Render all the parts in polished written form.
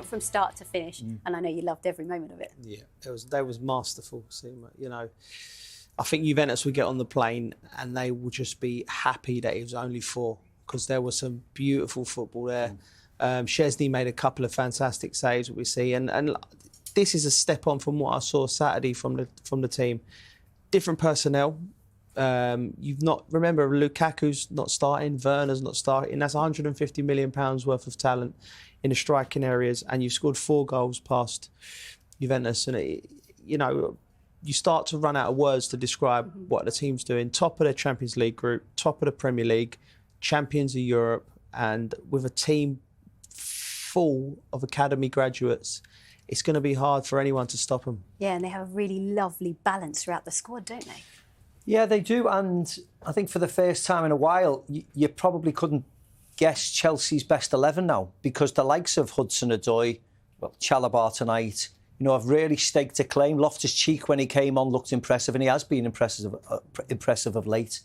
from start to finish, and I know you loved every moment of it. Yeah, they was masterful. You know, I think Juventus would get on the plane and they would just be happy that it was only 4 because there was some beautiful football there. Szczesny made a couple of fantastic saves, we see, and this is a step on from what I saw Saturday from the team. Different personnel. Remember Lukaku's not starting, Werner's not starting. That's £150 million worth of talent in the striking areas, and you've scored 4 goals past Juventus, and you start to run out of words to describe what the team's doing. Top of the Champions League group, top of the Premier League, champions of Europe, and with a team full of academy graduates, it's going to be hard for anyone to stop them. Yeah, and they have a really lovely balance throughout the squad, don't they? Yeah, they do, and I think for the first time in a while, you probably couldn't guess Chelsea's best 11 now, because the likes of Hudson-Odoi, Chalobah tonight, have really staked a claim. Loftus-Cheek, when he came on, looked impressive, and he has been impressive of late.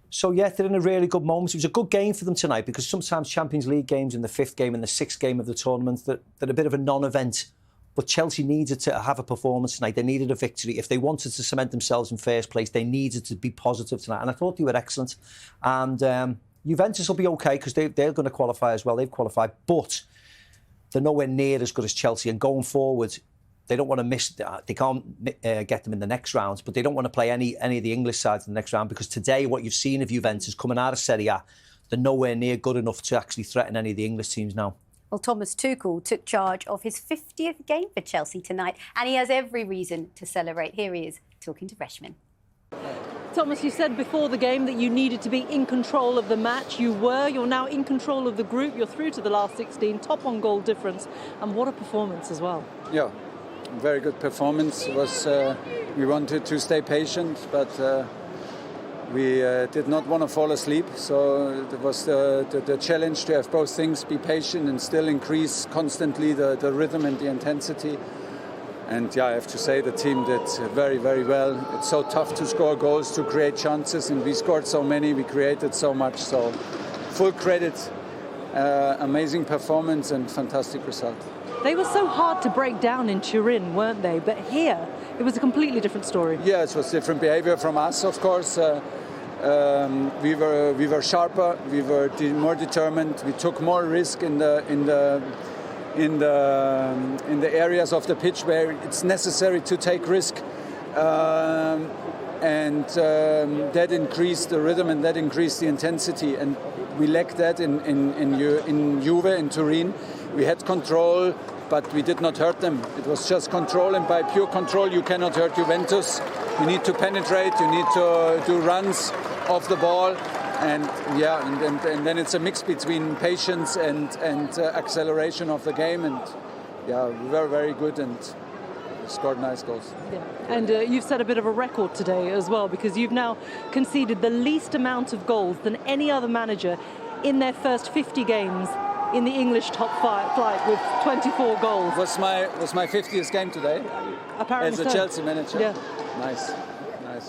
So, yeah, they're in a really good moment. It was a good game for them tonight, because sometimes Champions League games in the 5th game and the 6th game of the tournament, they're a bit of a non-event. But Chelsea needed to have a performance tonight. They needed a victory. If they wanted to cement themselves in first place, they needed to be positive tonight. And I thought they were excellent. And Juventus will be OK, because they're going to qualify as well. They've qualified. But they're nowhere near as good as Chelsea. And going forward, they don't want to miss. They can't get them in the next round, but they don't want to play any of the English sides in the next round, because today what you've seen of Juventus coming out of Serie A, they're nowhere near good enough to actually threaten any of the English teams now. Well, Thomas Tuchel took charge of his 50th game for Chelsea tonight, and he has every reason to celebrate. Here he is talking to Freshman. Thomas, you said before the game that you needed to be in control of the match. You were. You're now in control of the group. You're through to the last 16, top on goal difference, and what a performance as well. Yeah. Very good performance. It was we wanted to stay patient, but we did not want to fall asleep. So it was the challenge to have both things, be patient and still increase constantly the rhythm and the intensity. And yeah, I have to say the team did very, very well. It's so tough to score goals, to create chances, and we scored so many, we created so much. So full credit, amazing performance and fantastic result. They were so hard to break down in Turin, weren't they? But here, it was a completely different story. Yeah, it was different behavior from us, of course. We were sharper, we were more determined. We took more risk in the areas of the pitch where it's necessary to take risk, and that increased the rhythm and that increased the intensity. And we lacked that in Juve, in Turin. We had control, but we did not hurt them. It was just control, and by pure control you cannot hurt Juventus. You need to penetrate, you need to do runs off the ball, and then it's a mix between patience and acceleration of the game. And yeah, we were very good and scored nice goals. Yeah. And you've set a bit of a record today as well, because you've now conceded the least amount of goals than any other manager in their first 50 games in the English top flight, with 24 goals. Was my 50th game today? Apparently as a so. Chelsea manager. Yeah. Nice.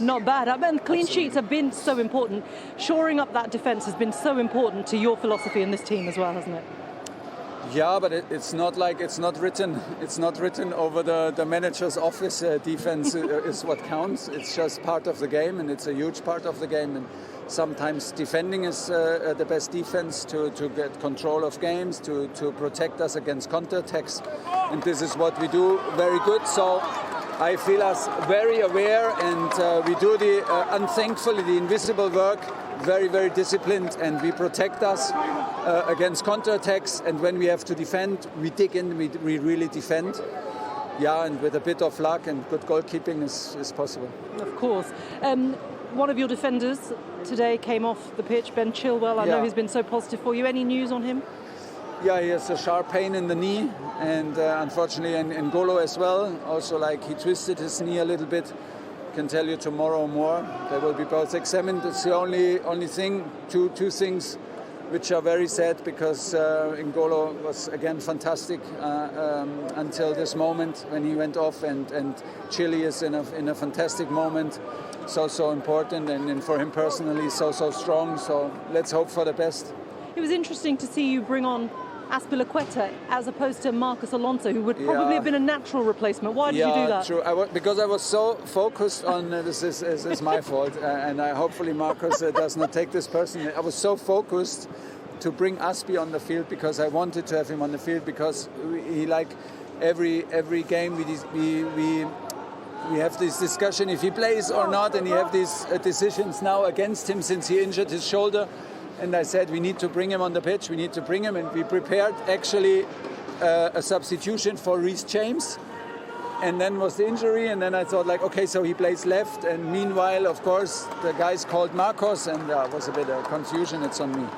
Not bad. I mean, clean Absolutely. sheets have been so important. Shoring up that defence has been so important to your philosophy in this team as well, hasn't it? Yeah, but it's not written. It's not written over the manager's office. Defense is what counts. It's just part of the game, and it's a huge part of the game. And sometimes defending is the best defense to get control of games, to protect us against counterattacks. And this is what we do very good. So I feel us very aware, and we do unthankfully the invisible work, very, very disciplined, and we protect us against counterattacks. And when we have to defend, we dig in, we really defend. Yeah, and with a bit of luck and good goalkeeping is possible. Of course. One of your defenders today came off the pitch, Ben Chilwell. I know he's been so positive for you. Any news on him? Yeah, he has a sharp pain in the knee, and unfortunately in Golo as well. Also, he twisted his knee a little bit. Can tell you tomorrow more. They will be both examined. It's the only thing. Two things which are very sad, because N'Golo was again fantastic until this moment when he went off, and Chile is in a fantastic moment. So important, and for him personally so strong. So let's hope for the best. It was interesting to see you bring on Azpilicueta as opposed to Marcos Alonso, who would probably have been a natural replacement? Why did you do that? True. Because I was so focused on this is my fault, and hopefully Marcos does not take this personally. I was so focused to bring Aspi on the field because I wanted to have him on the field because he every game we have this discussion if he plays or not, and you have these decisions now against him since he injured his shoulder. And I said we need to bring him on the pitch. We need to bring him, and we prepared actually a substitution for Reece James. And then was the injury, and then I thought okay, so he plays left. And meanwhile, of course, the guys called Marcos, and it was a bit of confusion. It's on me.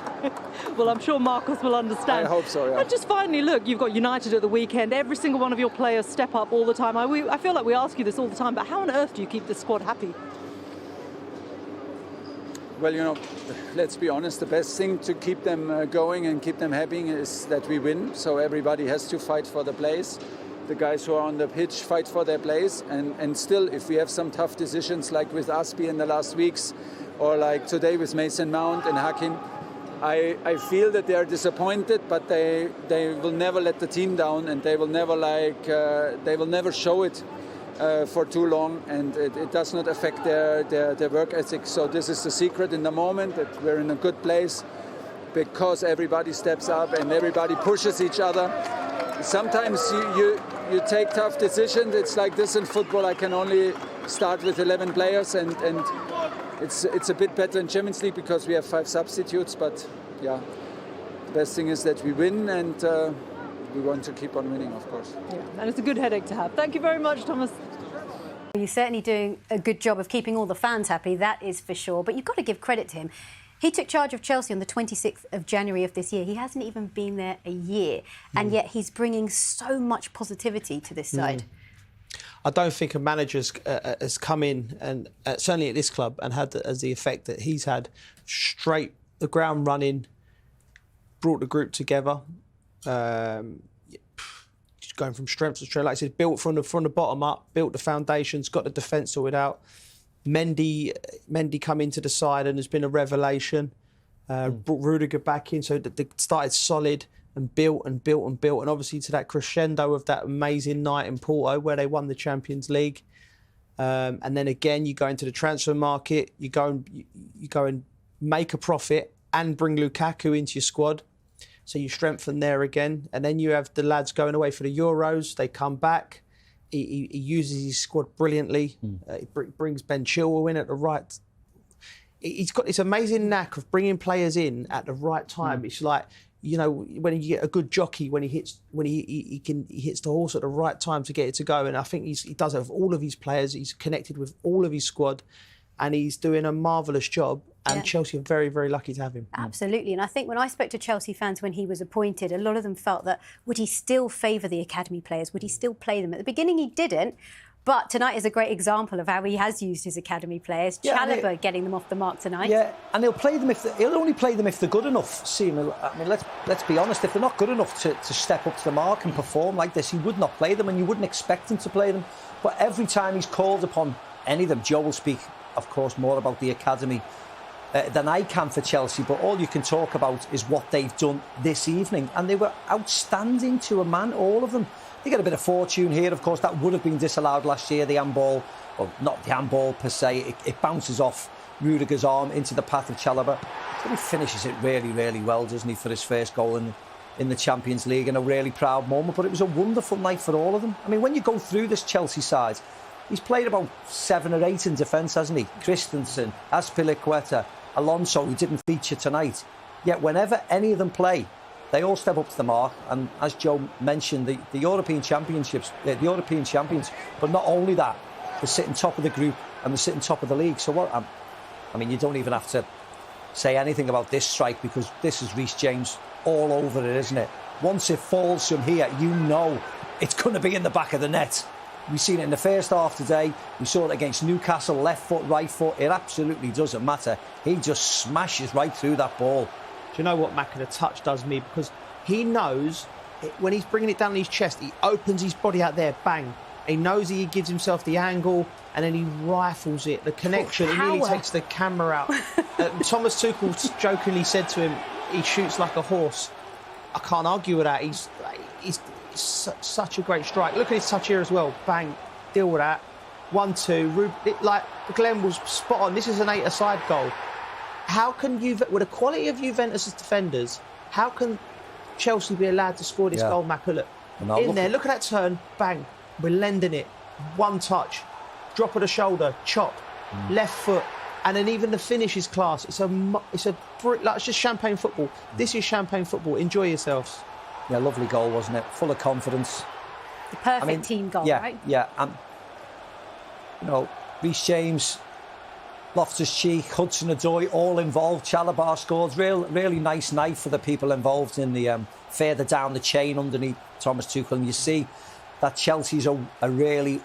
Well, I'm sure Marcos will understand. I hope so, yeah. And just finally, look, you've got United at the weekend. Every single one of your players step up all the time. I feel like we ask you this all the time, but how on earth do you keep this squad happy? Well, let's be honest, the best thing to keep them going and keep them happy is that we win. So everybody has to fight for the place. The guys who are on the pitch fight for their place. And still, if we have some tough decisions like with Aspi in the last weeks, or like today with Mason Mount and Hakim, I feel that they are disappointed, but they will never let the team down, and they will never show it for too long, and it does not affect their work ethic. So this is the secret in the moment, that we're in a good place because everybody steps up and everybody pushes each other. Sometimes you take tough decisions. It's like this in football. I can only start with 11 players, and it's a bit better in Champions League because we have 5 substitutes. But yeah, the best thing is that we win, and we want to keep on winning, of course. Yeah, and it's a good headache to have. Thank you very much, Thomas. You're certainly doing a good job of keeping all the fans happy, that is for sure. But you've got to give credit to him. He took charge of Chelsea on the 26th of January of this year. He hasn't even been there a year, and yet he's bringing so much positivity to this side. I don't think a manager has come in, and certainly at this club, and had as the effect that he's had, straight the ground running, brought the group together, just going from strength to strength. Like I said, built from the bottom up, built the foundations, got the defence sorted out. Mendy come into the side and has been a revelation. Brought Rudiger back in, so they started solid and built and built and built, and obviously to that crescendo of that amazing night in Porto where they won the Champions League. And then again, you go into the transfer market, you go and make a profit and bring Lukaku into your squad, so you strengthen there again. And then you have the lads going away for the Euros. They come back. He uses his squad brilliantly. He brings Ben Chilwell in at the right. He's got this amazing knack of bringing players in at the right time. It's like, when you get a good jockey, when he hits the horse at the right time to get it to go. And I think he does it with all of his players. He's connected with all of his squad, and he's doing a marvellous job. And Chelsea are very, very lucky to have him. Absolutely. And I think when I spoke to Chelsea fans when he was appointed, a lot of them felt that would he still favour the academy players? Would he still play them? At the beginning, he didn't. But tonight is a great example of how he has used his academy players. Chalobah getting them off the mark tonight. Yeah, and he'll only play them if they're good enough. I mean, let's be honest. If they're not good enough to step up to the mark and perform like this, he would not play them, and you wouldn't expect him to play them. But every time he's called upon any of them, Joe will speak, of course, more about the academy than I can for Chelsea, but all you can talk about is what they've done this evening, and they were outstanding to a man, all of them. They get a bit of fortune here, of course. That would have been disallowed last year, the handball, well, not the handball per se. It bounces off Rudiger's arm into the path of Chalobah. But he finishes it really, really well, doesn't he, for his first goal in the Champions League, and a really proud moment. But it was a wonderful night for all of them. I mean, when you go through this Chelsea side, he's played about 7 or 8 in defence, hasn't he? Christensen, Azpilicueta, Alonso, who didn't feature tonight. Yet whenever any of them play, they all step up to the mark. And as Joe mentioned, the European Championships, the European champions, but not only that, they're sitting top of the group and they're sitting top of the league. So what? I mean, you don't even have to say anything about this strike, because this is Reece James all over it, isn't it? Once it falls from here, you know it's going to be in the back of the net. We've seen it in the first half today. We saw it against Newcastle, left foot, right foot. It absolutely doesn't matter. He just smashes right through that ball. Do you know what, Mac, the touch does me? Because he knows when he's bringing it down his chest, he opens his body out there, bang. He knows he gives himself the angle, and then he rifles it. The connection, it really takes the camera out. Thomas Tuchel jokingly said to him, he shoots like a horse. I can't argue with that. He's such a great strike. Look at his touch here as well. Bang, deal with that. 1-2. Like Glenn was spot on. This is an 8-a-side goal. How can you, with the quality of Juventus' defenders, how can Chelsea be allowed to score this goal, Mac? Look in there. Look at that turn. Bang. We're lending it. One touch. Drop of the shoulder. Chop. Left foot. And then even the finish is class. It's just champagne football. This is champagne football. Enjoy yourselves. Yeah, lovely goal, wasn't it? Full of confidence. The perfect team goal, right? Yeah. You know, Reece James, Loftus-Cheek, Hudson-Odoi, all involved. Chalobah scored. Really nice night for the people involved in the further down the chain underneath Thomas Tuchel. And you see that Chelsea's a really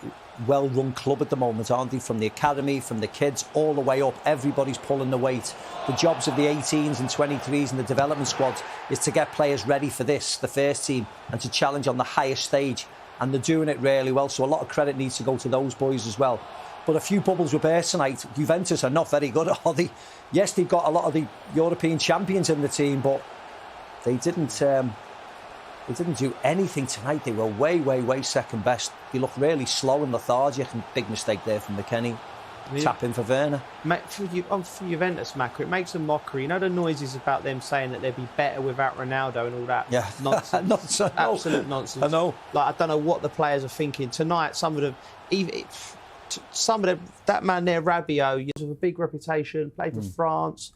well-run club at the moment, aren't they? From the academy, from the kids, all the way up. Everybody's pulling the weight. The jobs of the 18s and 23s and the development squads is to get players ready for this, the first team, and to challenge on the highest stage. And they're doing it really well. So a lot of credit needs to go to those boys as well. But a few bubbles were burst tonight. Juventus are not very good, are they? Yes, they've got a lot of the European champions in the team, but they didn't do anything tonight. They were way second best. They looked really slow and lethargic, and big mistake there from McKennie. Tap in for Werner. For Juventus, Mac, it makes a mockery. You know the noises about them saying that they'd be better without Ronaldo and all that? Yeah. Nonsense. Nonsense. Absolute nonsense. I know. Like, I don't know what the players are thinking. Tonight, that man there, Rabiot, he has a big reputation, played for France.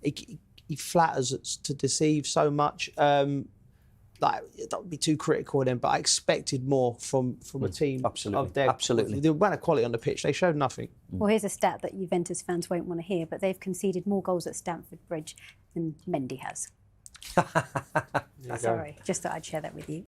He flatters us to deceive so much. Don't be too critical of them, but I expected more from a team of their the amount of quality on the pitch. They showed nothing. Well, here's a stat that Juventus fans won't want to hear, but they've conceded more goals at Stamford Bridge than Mendy has. Sorry, just thought I'd share that with you.